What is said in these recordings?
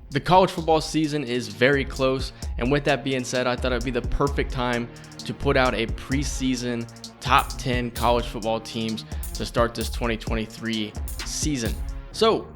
The college football season is very close, and with that being said, I thought it'd be the perfect time to put out a preseason top 10 college football teams to start this 2023 season. So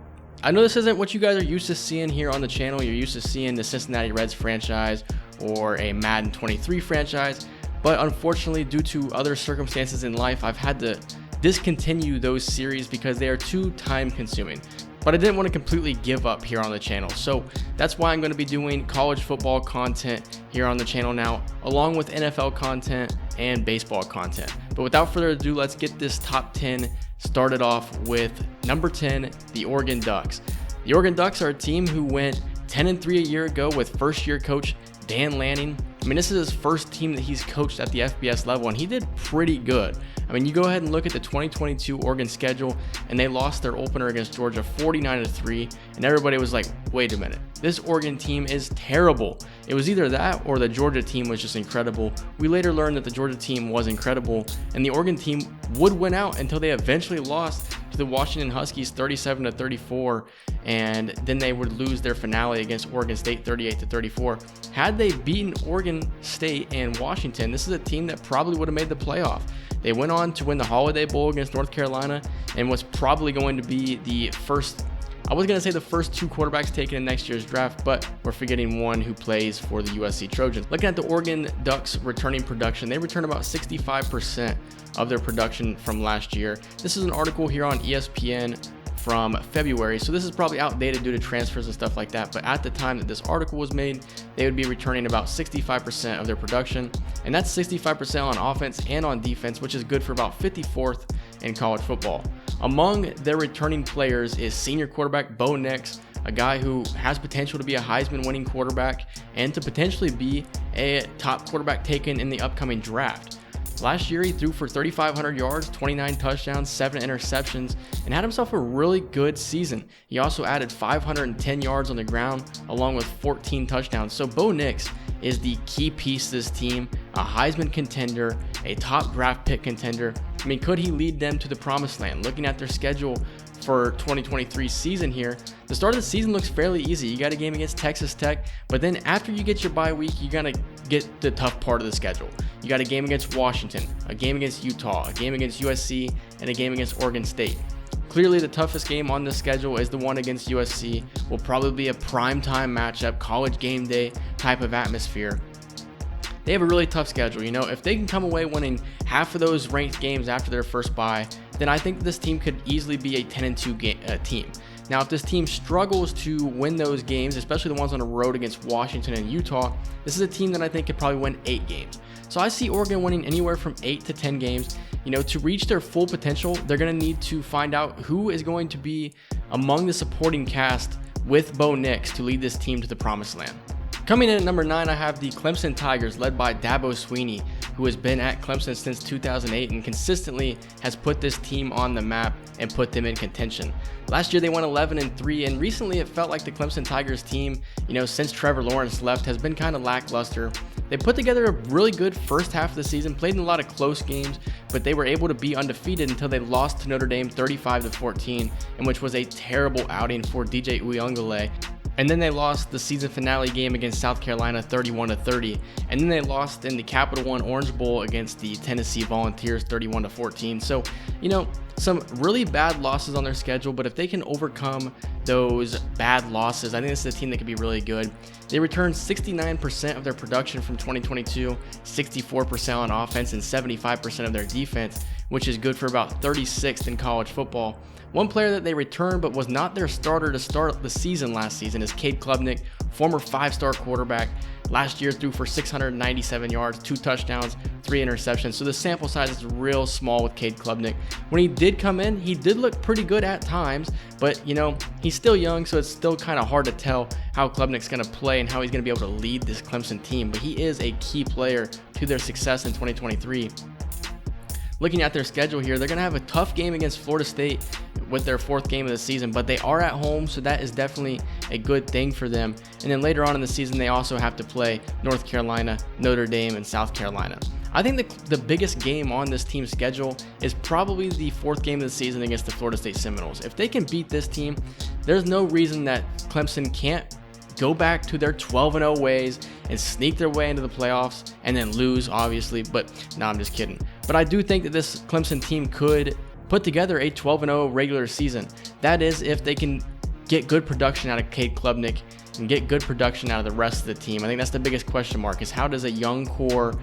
I know this isn't what you guys are used to seeing here on the channel. You're used to seeing the Cincinnati Reds franchise or a Madden 23 franchise, but unfortunately, due to other circumstances in life, I've had to discontinue those series because they are too time consuming. But I didn't want to completely give up here on the channel. So that's why I'm going to be doing college football content here on the channel now, along with NFL content and baseball content. But without further ado, let's get this top 10 started off with number 10, the Oregon Ducks. The Oregon Ducks are a team who went 10-3 a year ago with first-year coach Dan Lanning. I mean, this is his first team that he's coached at the FBS level, and he did pretty good. I mean, you go ahead and look at the 2022 Oregon schedule, and they lost their opener against Georgia 49-3, and everybody was like, wait a minute, this Oregon team is terrible. It was either that or the Georgia team was just incredible. We later learned that the Georgia team was incredible, and the Oregon team would win out until they eventually lost to the Washington Huskies 37-34, and then they would lose their finale against Oregon State 38-34. Had they beaten Oregon State and Washington, this is a team that probably would have made the playoff. They went on to win the Holiday Bowl against North Carolina and was probably going to be the first, I was going to say the first two quarterbacks taken in next year's draft, but we're forgetting one who plays for the USC Trojans. Looking at the Oregon Ducks returning production, they returned about 65% of their production from last year. This is an article here on ESPN from February, so this is probably outdated due to transfers and stuff like that, but at the time that this article was made, they would be returning about 65% of their production, and that's 65% on offense and on defense, which is good for about 54th in college football. Among their returning players is senior quarterback Bo Nix, a guy who has potential to be a Heisman winning quarterback and to potentially be a top quarterback taken in the upcoming draft. Last year, he threw for 3,500 yards, 29 touchdowns, 7 interceptions, and had himself a really good season. He also added 510 yards on the ground, along with 14 touchdowns. So Bo Nix is the key piece to this team, a Heisman contender, a top draft pick contender. I mean, could he lead them to the promised land? Looking at their schedule for 2023 season here, the start of the season looks fairly easy. You got a game against Texas Tech, but then after you get your bye week, you gotta get the tough part of the schedule. You got a game against Washington, a game against Utah, a game against USC, and a game against Oregon State. Clearly, the toughest game on this schedule is the one against USC. Will probably be a primetime matchup, college game day type of atmosphere. They have a really tough schedule. You know, if they can come away winning half of those ranked games after their first bye, then I think this team could easily be a 10-2 team. Now, if this team struggles to win those games, especially the ones on the road against Washington and Utah, this is a team that I think could probably win 8 games. So I see Oregon winning anywhere from 8 to 10 games. You know, to reach their full potential, they're going to need to find out who is going to be among the supporting cast with Bo Nix to lead this team to the promised land. Coming in at number 9, I have the Clemson Tigers, led by Dabo Swinney, who has been at Clemson since 2008 and consistently has put this team on the map and put them in contention. Last year they went 11-3, and recently it felt like the Clemson Tigers team, you know, since Trevor Lawrence left, has been kind of lackluster. They put together a really good first half of the season, played in a lot of close games, but they were able to be undefeated until they lost to Notre Dame 35-14, in which was a terrible outing for DJ Uyunglele. And then they lost the season finale game against South Carolina 31-30. And then they lost in the Capital One Orange Bowl against the Tennessee Volunteers 31-14. So, you know, some really bad losses on their schedule, but if they can overcome those bad losses, I think this is a team that could be really good. They returned 69% of their production from 2022, 64% on offense, and 75% of their defense, which is good for about 36th in college football. One player that they returned but was not their starter to start the season last season is Cade Klubnik, former 5-star quarterback. Last year threw for 697 yards, 2 touchdowns, 3 interceptions. So the sample size is real small with Cade Klubnik. When he did come in, he did look pretty good at times, but you know, he's still young, so it's still kind of hard to tell how Klubnik's going to play and how he's going to be able to lead this Clemson team. But he is a key player to their success in 2023. Looking at their schedule here, they're going to have a tough game against Florida State with their 4th game of the season, but they are at home, so that is definitely a good thing for them. And then later on in the season, they also have to play North Carolina, Notre Dame, and South Carolina. I think the biggest game on this team's schedule is probably the 4th game of the season against the Florida State Seminoles. If they can beat this team, there's no reason that Clemson can't go back to their 12-0 ways and sneak their way into the playoffs and then lose, obviously. But no, I'm just kidding. But I do think that this Clemson team could put together a 12-0 regular season. That is, if they can get good production out of Cade Klubnik and get good production out of the rest of the team. I think that's the biggest question mark, is how does a young core,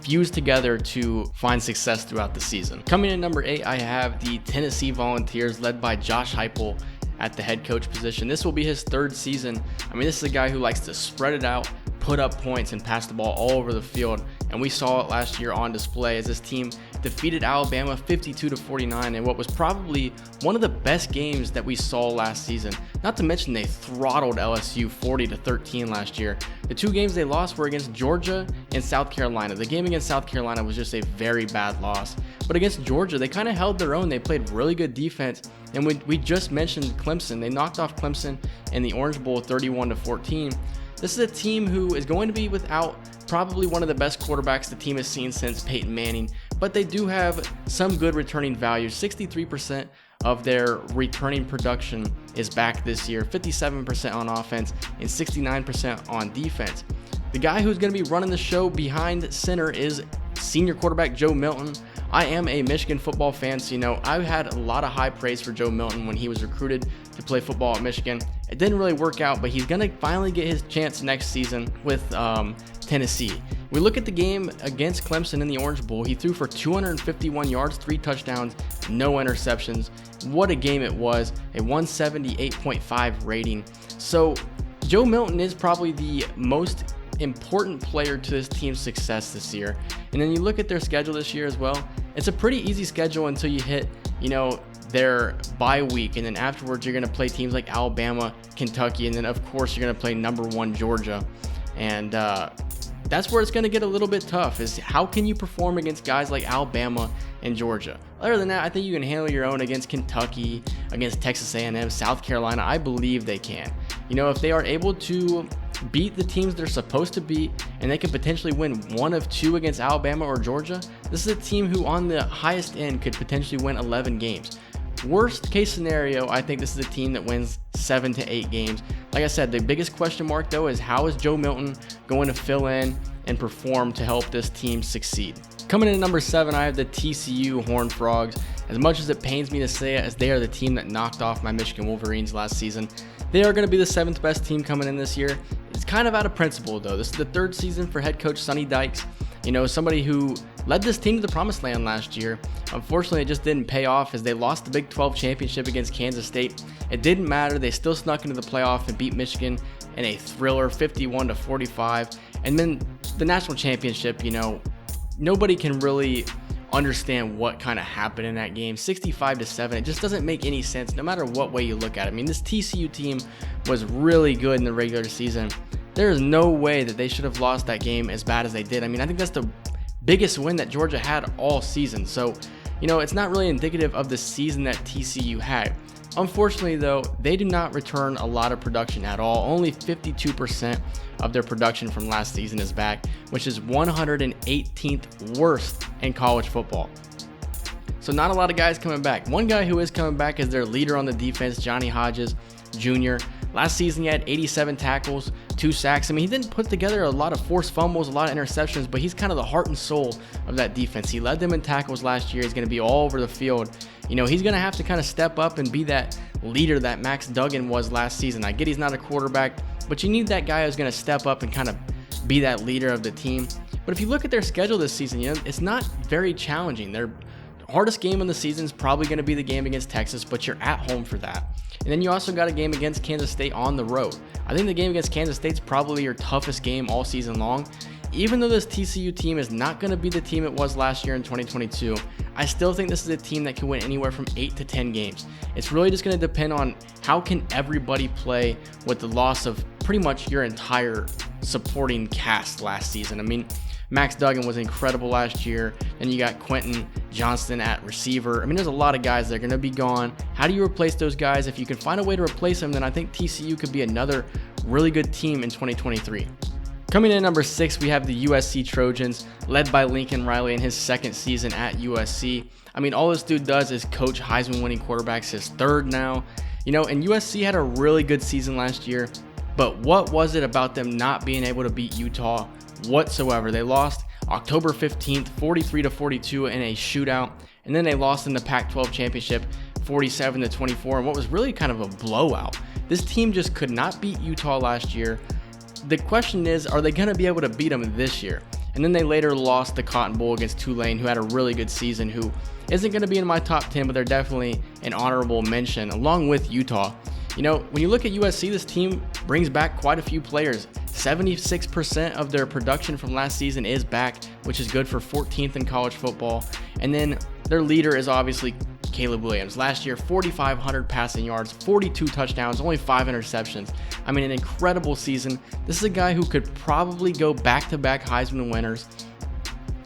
fuse together to find success throughout the season. Coming in number 8, I have the Tennessee Volunteers, led by Josh Heupel at the head coach position. This will be his 3rd season. This is a guy who likes to spread it out, put up points, and pass the ball all over the field. And we saw it last year on display as this team defeated Alabama 52-49 in what was probably one of the best games that we saw last season. Not to mention they throttled LSU 40-13 last year. The 2 games they lost were against Georgia and South Carolina. The game against South Carolina was just a very bad loss. But against Georgia, they kind of held their own. They played really good defense. And we just mentioned Clemson. They knocked off Clemson in the Orange Bowl 31-14. This is a team who is going to be without probably one of the best quarterbacks the team has seen since Peyton Manning, but they do have some good returning value. 63% of their returning production is back this year, 57% on offense and 69% on defense. The guy who's going to be running the show behind center is senior quarterback Joe Milton. I am a Michigan football fan, so I've had a lot of high praise for Joe Milton when he was recruited to play football at Michigan. It didn't really work out, but he's going to finally get his chance next season with Tennessee. We look at the game against Clemson in the Orange Bowl. He threw for 251 yards, 3 touchdowns, no interceptions. What a game it was, a 178.5 rating. So Joe Milton is probably the most important player to this team's success this year. And then you look at their schedule this year as well. It's a pretty easy schedule until you hit, their bye week, and then afterwards you're going to play teams like Alabama, Kentucky, and then of course you're going to play number 1 Georgia. And that's where it's going to get a little bit tough, is how can you perform against guys like Alabama and Georgia? Other than that, I think you can handle your own against Kentucky, against Texas A&M, South Carolina. I believe they can. If they are able to beat the teams they're supposed to beat, and they can potentially win 1 of 2 against Alabama or Georgia, this is a team who on the highest end could potentially win 11 games. Worst case scenario, I think this is a team that wins 7 to 8 games. Like I said, the biggest question mark though is how is Joe Milton going to fill in and perform to help this team succeed. Coming in at number 7, I have the TCU Horned Frogs. As much as it pains me to say it, as they are the team that knocked off my Michigan Wolverines last season, they are going to be the 7th best team coming in this year. It's kind of out of principle though. This is the 3rd season for head coach Sonny Dykes. Somebody who led this team to the promised land last year. Unfortunately, it just didn't pay off as they lost the Big 12 championship against Kansas State. It didn't matter. They still snuck into the playoff and beat Michigan in a thriller 51-45. And then the national championship, nobody can really understand what kind of happened in that game. 65-7. It just doesn't make any sense no matter what way you look at it. This TCU team was really good in the regular season. There is no way that they should have lost that game as bad as they did. I think that's the biggest win that Georgia had all season. So, it's not really indicative of the season that TCU had. Unfortunately, though, they did not return a lot of production at all. Only 52% of their production from last season is back, which is 118th worst in college football. So not a lot of guys coming back. One guy who is coming back is their leader on the defense, Johnny Hodges Jr. Last season, he had 87 tackles, 2 sacks. He didn't put together a lot of forced fumbles, a lot of interceptions, but he's kind of the heart and soul of that defense. He led them in tackles last year. He's going to be all over the field. He's going to have to kind of step up and be that leader that Max Duggan was last season. I get he's not a quarterback, but you need that guy who's going to step up and kind of be that leader of the team. But if you look at their schedule this season, it's not very challenging. Their hardest game in the season is probably going to be the game against Texas, but you're at home for that. And then you also got a game against Kansas State on the road. I think the game against Kansas State's probably your toughest game all season long. Even though this TCU team is not going to be the team it was last year in 2022, I still think this is a team that can win anywhere from 8 to 10 games. It's really just going to depend on how can everybody play with the loss of pretty much your entire supporting cast last season. Max Duggan was incredible last year. Then you got Quentin Johnston at receiver. There's a lot of guys that are going to be gone. How do you replace those guys? If you can find a way to replace them, then I think TCU could be another really good team in 2023. Coming in at number 6, we have the USC Trojans, led by Lincoln Riley in his 2nd season at USC. All this dude does is coach Heisman winning quarterbacks, his 3rd now. And USC had a really good season last year. But what was it about them not being able to beat Utah whatsoever? They lost October 15th, 43-42 in a shootout, and then they lost in the Pac-12 championship 47-24, and what was really kind of a blowout. This team just could not beat Utah last year. The question is, are they going to be able to beat them this year? And then they later lost the Cotton Bowl against Tulane, who had a really good season, who isn't going to be in my top 10, but they're definitely an honorable mention, along with Utah. You know, when you look at USC, this team brings back quite a few players. 76% of their production from last season is back, which is good for 14th in college football. And then their leader is obviously Caleb Williams. Last year, 4,500 passing yards, 42 touchdowns, only 5 interceptions. I mean, an incredible season. This is a guy who could probably go back-to-back Heisman winners.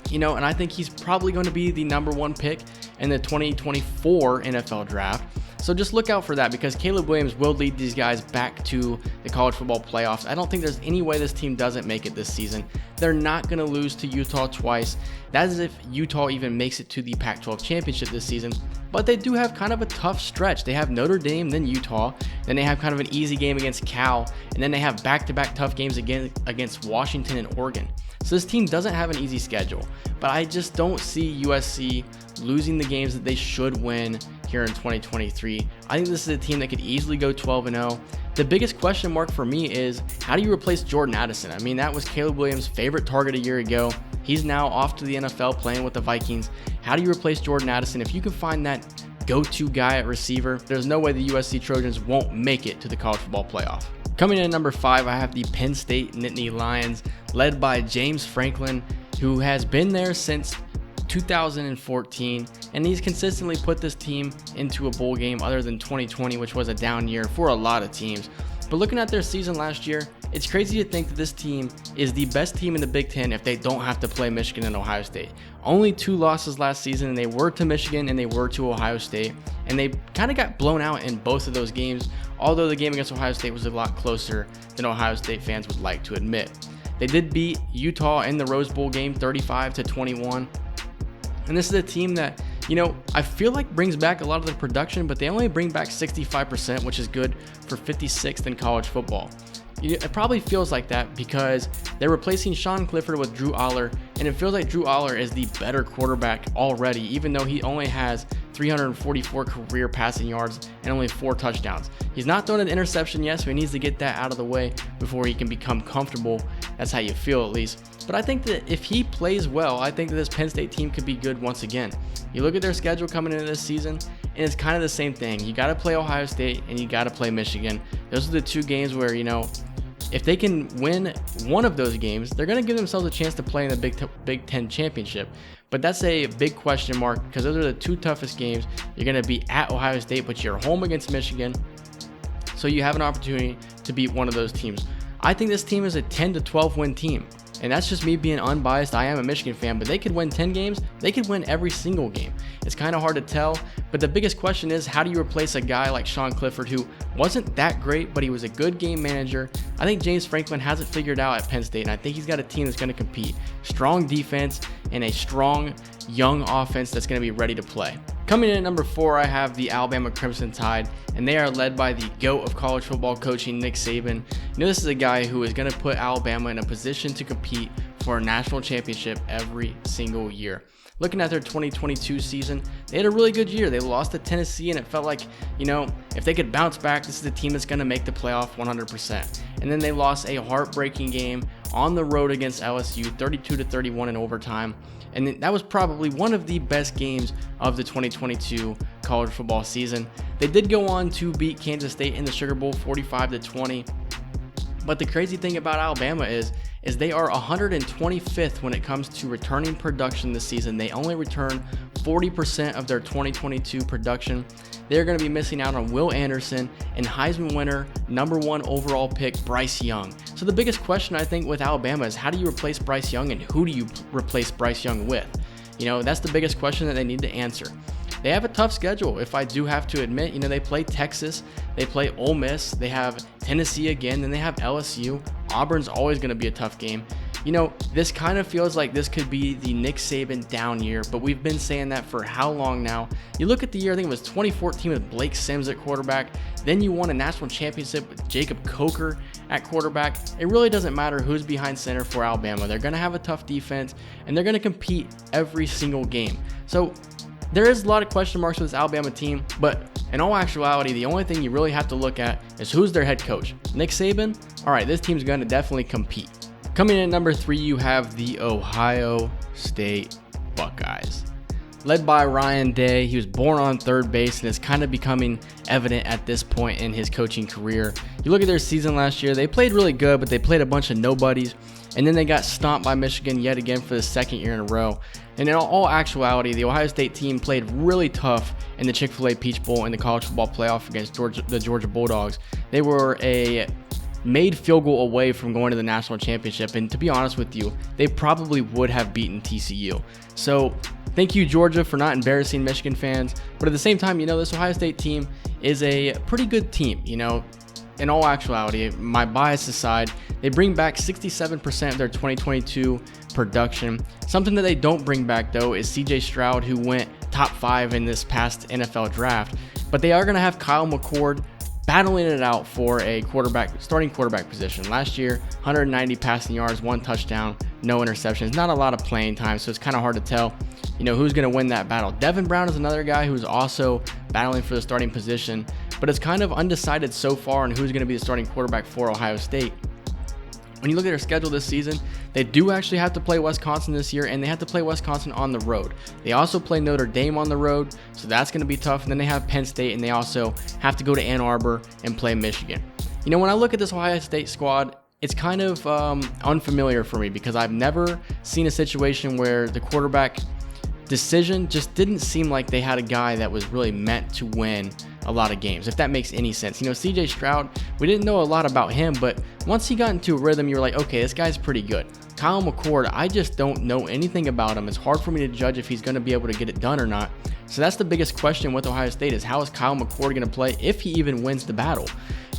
You know, and I think he's probably going to be the number 1 pick in the 2024 NFL draft. So just look out for that, because Caleb Williams will lead these guys back to the college football playoffs. I don't think there's any way this team doesn't make it this season. They're not going to lose to Utah twice. That is if Utah even makes it to the Pac-12 championship this season. But they do have kind of a tough stretch. They have Notre Dame, then Utah. Then they have kind of an easy game against Cal. And then they have back-to-back tough games again against Washington and Oregon. So this team doesn't have an easy schedule. But I just don't see USC losing the games that they should win here in 2023. I think this is a team that could easily go 12-0. The biggest question mark for me is, how do you replace Jordan Addison? I mean, that was Caleb Williams' favorite target a year ago. He's now off to the NFL playing with the Vikings. How do you replace Jordan Addison? If you can find that go-to guy at receiver, there's no way the USC Trojans won't make it to the college football playoff. Coming in at number 5, I have the Penn StateNittany Lions, led by James Franklin, who has been there since 2014, and he's consistently put this team into a bowl game, other than 2020, which was a down year for a lot of teams. But looking at their season last year, it's crazy to think that this team is the best team in the Big Ten if they don't have to play Michigan and Ohio State. Only 2 losses last season, and they were to Michigan and they were to Ohio State, and they kind of got blown out in both of those games, although the game against Ohio State was a lot closer than Ohio State fans would like to admit. They did beat Utah in the Rose Bowl game 35-21. And this is a team that, you know, I feel like brings back a lot of the production, but they only bring back 65%, which is good for 56th in college football. It probably feels like that because they're replacing Sean Clifford with Drew Aller, and it feels like Drew Aller is the better quarterback already, even though he only has 344 career passing yards and only 4 touchdowns. He's not thrown an interception yet, so he needs to get that out of the way before he can become comfortable. That's how you feel, at least. But I think that if he plays well, I think that this Penn State team could be good once again. You look at their schedule coming into this season, and it's kind of the same thing. You got to play Ohio State and you got to play Michigan. Those are the 2 games where, you know, if they can win one of those games, they're going to give themselves a chance to play in the Big Ten championship. But that's a big question mark, because those are the 2 toughest games. You're going to be at Ohio State, but you're home against Michigan. So you have an opportunity to beat one of those teams. I think this team is a 10-12 win team. And that's just me being unbiased. I am a Michigan fan, but they could win 10 games. They could win every single game. It's kind of hard to tell, but the biggest question is, how do you replace a guy like Sean Clifford, who wasn't that great, but he was a good game manager? I think James Franklin has it figured out at Penn State, and I think he's got a team that's going to compete. Strong defense and a strong young offense that's going to be ready to play. Coming in at number 4, I have the Alabama Crimson Tide, and they are led by the GOAT of college football coaching, Nick Saban. You know, this is a guy who is going to put Alabama in a position to compete for a national championship every single year. Looking at their 2022 season, they had a really good year. They lost to Tennessee, and it felt like, you know, if they could bounce back, this is a team that's going to make the playoff 100%. And then they lost a heartbreaking game on the road against LSU, 32-31 in overtime. And that was probably one of the best games of the 2022 college football season. They did go on to beat Kansas State in the Sugar Bowl 45-20. But the crazy thing about Alabama is they are 125th when it comes to returning production this season. They only return 40% of their 2022 production. They're going to be missing out on Will Anderson and Heisman winner, number 1 overall pick, Bryce Young. So the biggest question, I think, with Alabama is, how do you replace Bryce Young, and who do you replace Bryce Young with? You know, that's the biggest question that they need to answer. They have a tough schedule, if I do have to admit. You know, they play Texas, they play Ole Miss, they have Tennessee again, then they have LSU. Auburn's always going to be a tough game. You know, this kind of feels like this could be the Nick Saban down year, but we've been saying that for how long now? You look at the year, I think it was 2014 with Blake Sims at quarterback. Then you won a national championship with Jacob Coker at quarterback, it really doesn't matter who's behind center for Alabama. They're going to have a tough defense, and they're going to compete every single game. So there is a lot of question marks with this Alabama team, but in all actuality, the only thing you really have to look at is who's their head coach. Nick Saban? All right, this team's going to definitely compete. Coming in at number 3, you have the Ohio State Buckeyes. Led by Ryan Day. He was born on third base and is kind of becoming evident at this point in his coaching career. You look at their season last year, they played really good, but they played a bunch of nobodies, and then they got stomped by Michigan yet again for the second year in a row. And in all actuality, the Ohio State team played really tough in the Chick-fil-A Peach Bowl in the college football playoff against the Georgia Bulldogs. They were a made field goal away from going to the national championship, and to be honest with you, they probably would have beaten TCU. So thank you, Georgia, for not embarrassing Michigan fans. But at the same time, this Ohio State team is a pretty good team. In all actuality, my bias aside, they bring back 67% of their 2022 production. Something that they don't bring back, though, is CJ Stroud, who went top 5 in this past NFL draft. But they are going to have Kyle McCord battling it out for a starting quarterback position. Last year, 190 passing yards, 1 touchdown, no interceptions. Not a lot of playing time, so it's kind of hard to tell, who's going to win that battle. Devin Brown is another guy who's also battling for the starting position, but it's kind of undecided so far on who's going to be the starting quarterback for Ohio State. When you look at their schedule this season, they do actually have to play Wisconsin this year, and they have to play Wisconsin on the road. They also play Notre Dame on the road, so that's going to be tough. And then they have Penn State, and they also have to go to Ann Arbor and play Michigan. When I look at this Ohio State squad, it's kind of unfamiliar for me because I've never seen a situation where the quarterback decision just didn't seem like they had a guy that was really meant to win a lot of games, if that makes any sense. CJ Stroud, we didn't know a lot about him, but once he got into a rhythm, you were like, okay, this guy's pretty good. Kyle McCord, I just don't know anything about him. It's hard for me to judge if he's going to be able to get it done or not. So that's the biggest question with Ohio State is how is Kyle McCord going to play if he even wins the battle?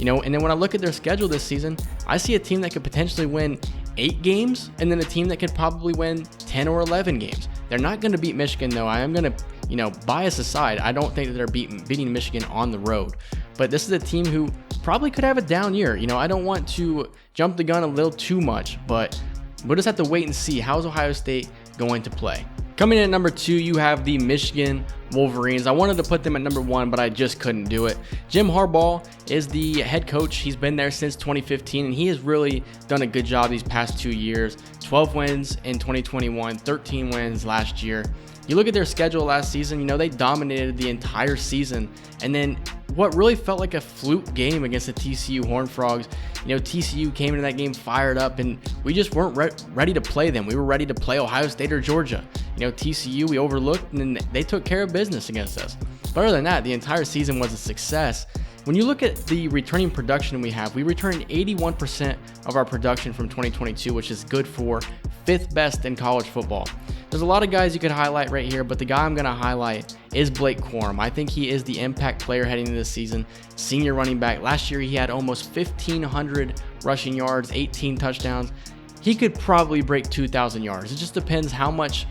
And then when I look at their schedule this season, I see a team that could potentially win 8 games and then a team that could probably win 10 or 11 games. They're not going to beat Michigan, though. I am going to, bias aside, I don't think that they're beating Michigan on the road. But this is a team who probably could have a down year. I don't want to jump the gun a little too much, but we'll just have to wait and see how's Ohio State going to play. Coming in at number 2, you have the Michigan Wolverines. I wanted to put them at number 1, but I just couldn't do it. Jim Harbaugh is the head coach. He's been there since 2015, and he has really done a good job these past 2 years. 12 wins in 2021, 13 wins last year. You look at their schedule last season, they dominated the entire season. And then what really felt like a fluke game against the TCU Horned Frogs, TCU came into that game fired up, and we just weren't ready to play them. We were ready to play Ohio State or Georgia. TCU we overlooked, and they took care of business against us. But other than that, the entire season was a success. When you look at the returning production we returned 81% of our production from 2022, which is good for 5th best in college football. There's a lot of guys you could highlight right here, but the guy I'm going to highlight is Blake Corum. I think he is the impact player heading into this season. Senior running back. Last year he had almost 1,500 rushing yards, 18 touchdowns. He could probably break 2,000 yards. It just depends how much,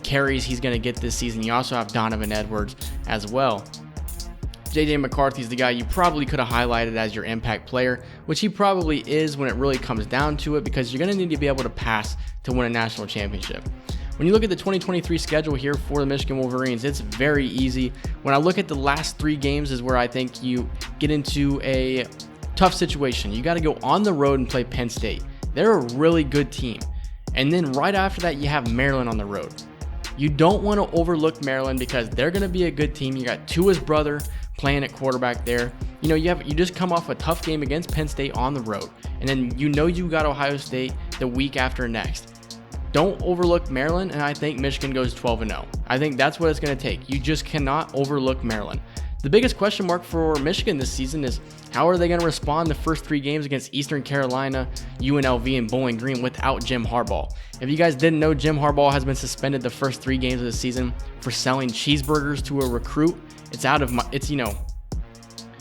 carries he's going to get this season. You also have Donovan Edwards as well. J.J. McCarthy's the guy you probably could have highlighted as your impact player, which he probably is when it really comes down to it, because you're going to need to be able to pass to win a national championship. When you look at the 2023 schedule here for the Michigan Wolverines, it's very easy. When I look at the last 3 games is where I think you get into a tough situation. You got to go on the road and play Penn State. They're a really good team. And then right after that, you have Maryland on the road. You don't want to overlook Maryland because they're going to be a good team. You got Tua's brother playing at quarterback there. You just come off a tough game against Penn State on the road. And then you got Ohio State the week after next. Don't overlook Maryland, and I think Michigan goes 12-0. I think that's what it's going to take. You just cannot overlook Maryland. The biggest question mark for Michigan this season is how are they going to respond the first 3 games against Eastern Carolina, UNLV, and Bowling Green without Jim Harbaugh. If you guys didn't know, Jim Harbaugh has been suspended the first 3 games of the season for selling cheeseburgers to a recruit. It's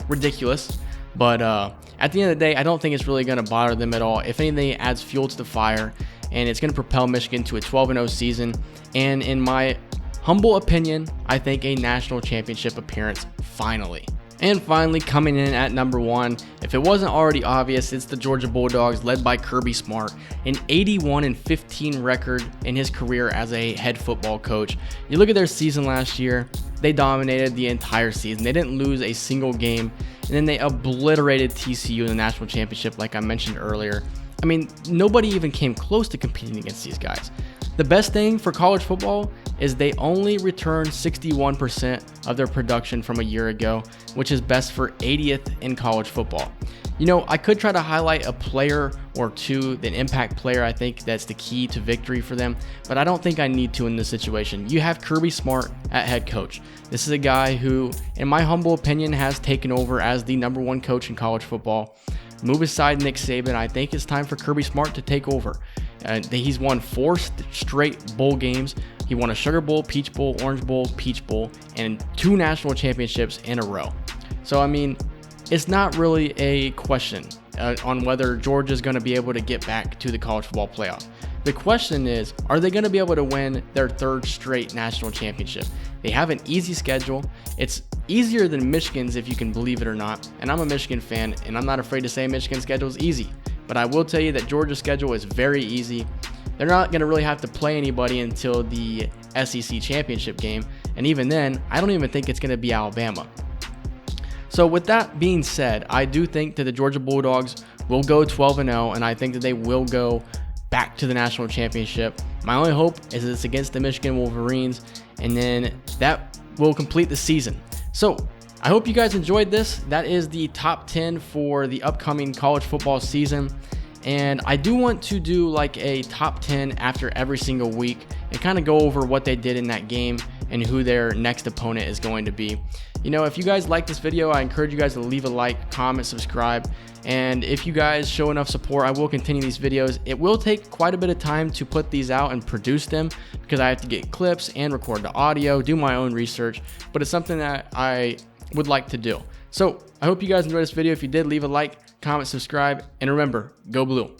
ridiculous. But at the end of the day, I don't think it's really going to bother them at all. If anything, it adds fuel to the fire, and it's going to propel Michigan to a 12-0 season. And in my humble opinion, I think a national championship appearance finally. And finally, coming in at number 1, if it wasn't already obvious, it's the Georgia Bulldogs led by Kirby Smart, an 81-15 record in his career as a head football coach. You look at their season last year, they dominated the entire season. They didn't lose a single game, and then they obliterated TCU in the national championship like I mentioned earlier. I mean, nobody even came close to competing against these guys. The best thing for college football is they only returned 61% of their production from a year ago, which is best for 80th in college football. You know, I could try to highlight a player or two, an impact player. I think that's the key to victory for them, but I don't think I need to in this situation. You have Kirby Smart at head coach. This is a guy who, in my humble opinion, has taken over as the number 1 coach in college football. Move aside Nick Saban, I think it's time for Kirby Smart to take over. He's won 4 straight bowl games. He won a Sugar Bowl, Peach Bowl, Orange Bowl, Peach Bowl, and 2 national championships in a row. So, I mean, it's not really a question on whether Georgia's going to be able to get back to the college football playoff. The question is, are they going to be able to win their 3rd straight national championship? They have an easy schedule. It's easier than Michigan's, if you can believe it or not. And I'm a Michigan fan, and I'm not afraid to say Michigan's schedule is easy. But I will tell you that Georgia's schedule is very easy. They're not going to really have to play anybody until the SEC championship game. And even then, I don't even think it's going to be Alabama. So with that being said, I do think that the Georgia Bulldogs will go 12-0, and I think that they will go back to the national championship. My only hope is that it's against the Michigan Wolverines, and then that will complete the season. So I hope you guys enjoyed this. That is the top 10 for the upcoming college football season. And I do want to do like a top 10 after every single week and kind of go over what they did in that game and who their next opponent is going to be. You know, if you guys like this video, I encourage you guys to leave a like, comment, subscribe. And if you guys show enough support, I will continue these videos. It will take quite a bit of time to put these out and produce them because I have to get clips and record the audio, do my own research, but it's something that I would like to do. So I hope you guys enjoyed this video. If you did, leave a like, comment, subscribe, and remember, go blue.